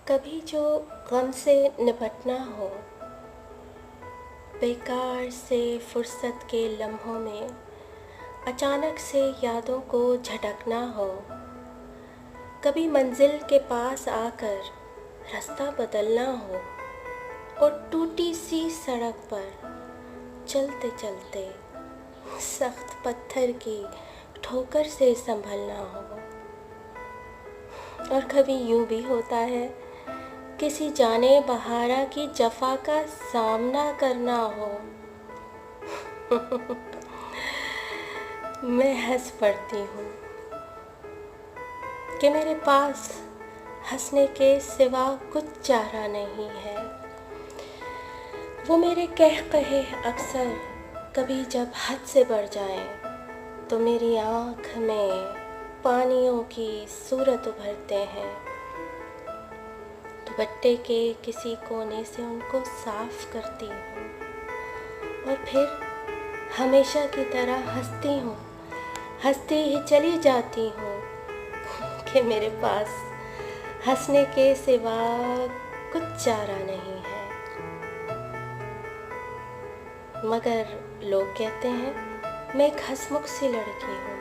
कभी जो गम से निपटना हो, बेकार से फुर्सत के लम्हों में अचानक से यादों को झटकना हो, कभी मंजिल के पास आकर रास्ता बदलना हो और टूटी सी सड़क पर चलते चलते सख्त पत्थर की ठोकर से संभलना हो। और कभी यूं भी होता है, किसी जाने बहारा की जफा का सामना करना हो। मैं हंस पड़ती हूँ कि मेरे पास हंसने के सिवा कुछ चारा नहीं है। वो मेरे कह कहे अक्सर कभी जब हद से बढ़ जाएं, तो मेरी आँख में पानियों की सूरत उभरते हैं। दुपट्टे के किसी कोने से उनको साफ करती हूँ और फिर हमेशा की तरह हंसती ही चली जाती हूँ कि मेरे पास हंसने के सिवा कुछ चारा नहीं है। मगर लोग कहते हैं मैं एक हंसमुख सी लड़की हूँ।